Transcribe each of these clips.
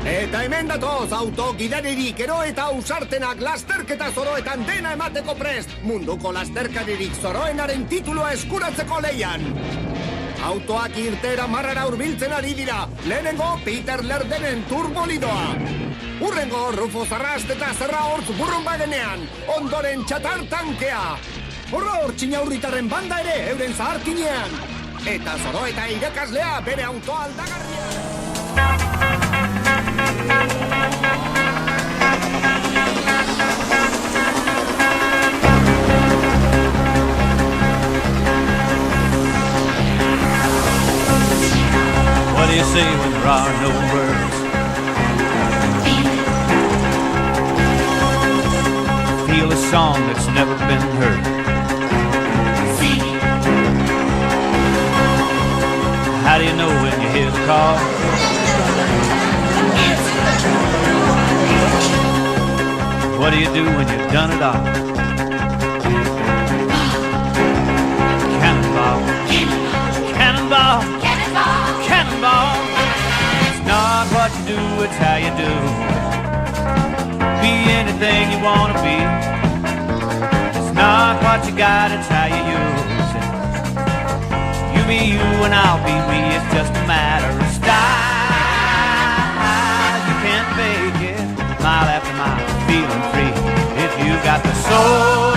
Eta hemen datoz, autogidaririk ero eta usartenak lasterketa zoroetan dena emateko prest, munduko lasterkaririk zoroenaren titulua eskuratzeko leian. Autoak irtera marrara hurbiltzen ari dira, lehenengo Peter Lerdenen turbolidoa. Urrengo Rufo Zarrast eta Zerra Hortz burrun badenean, ondoren txatar tankea. Horra hortxina hurritarren banda ere, euren zaharkinean. Eta zoro eta irakaslea bere autoa aldagarria. What do you say when there are no words? Feel a song that's never been heard. How do you know when you hear the call? What do you do when you've done it all? Cannonball, cannonball, cannonball, cannonball. It's not what you do, it's how you do. Be anything you want to be. It's not what you got, it's how you use it. You be you and I'll be me, it's just a matter of style. You can't fake it, mile after mile, feeling free. If you got the soul,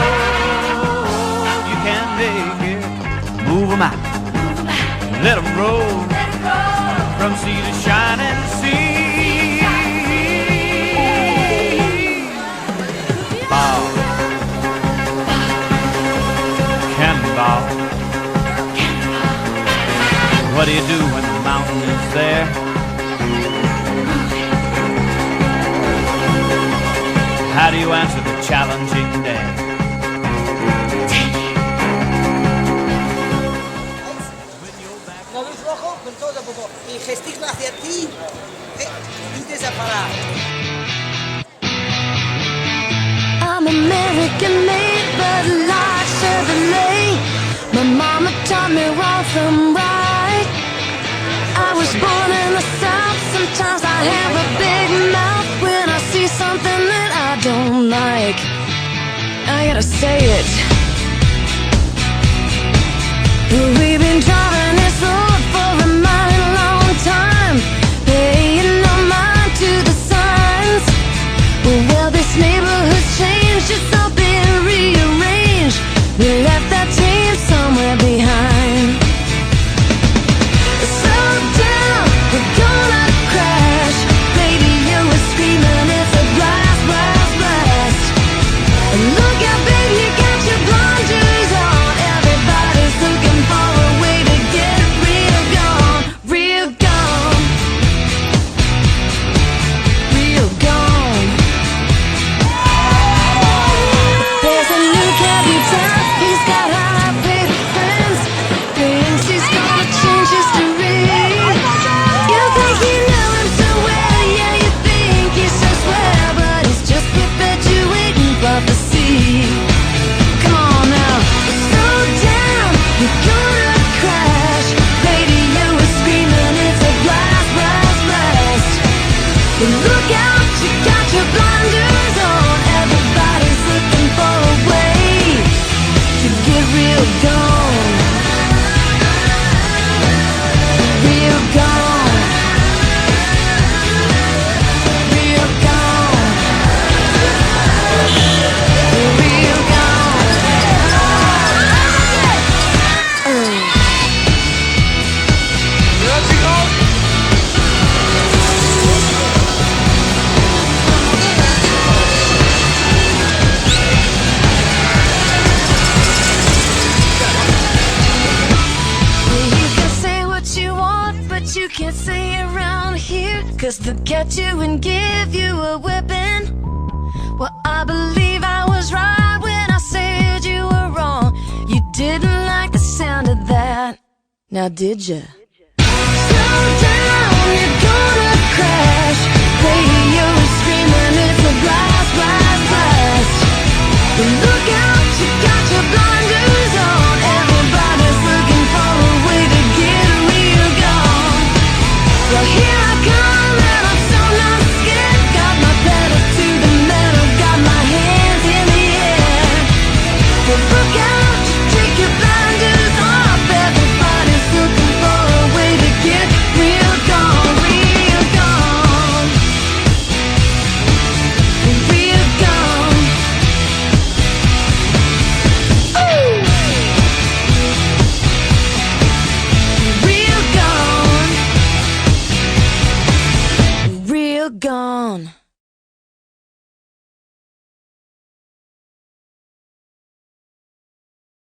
you can make it. Move 'em out, let 'em roll, from sea to shining sea. Ball, cannonball. What do you do when the mountain is there? How do you answer the challenging day? La luz rojo con todo poco y gesticula hacia ti y desaparar. I'm American made, but life Chevrolet. My mama taught me wrong from right. I was born in the South. Sometimes I have a big mouth when I see something that I don't like. I gotta say it. We've been driving this road for a mighty long time, paying no mind to the signs. Well, this neighborhood's changed, it's all been rearranged. We left that taint somewhere behind. Slow down, we're gonna crash. Radio is screaming, it's a blast, blast, blast. And look out, baby, you got your blast. But you can't say around here, 'cause they'll get you and give you a whipping. Well, I believe I was right when I said you were wrong. You didn't like the sound of that, now did ya?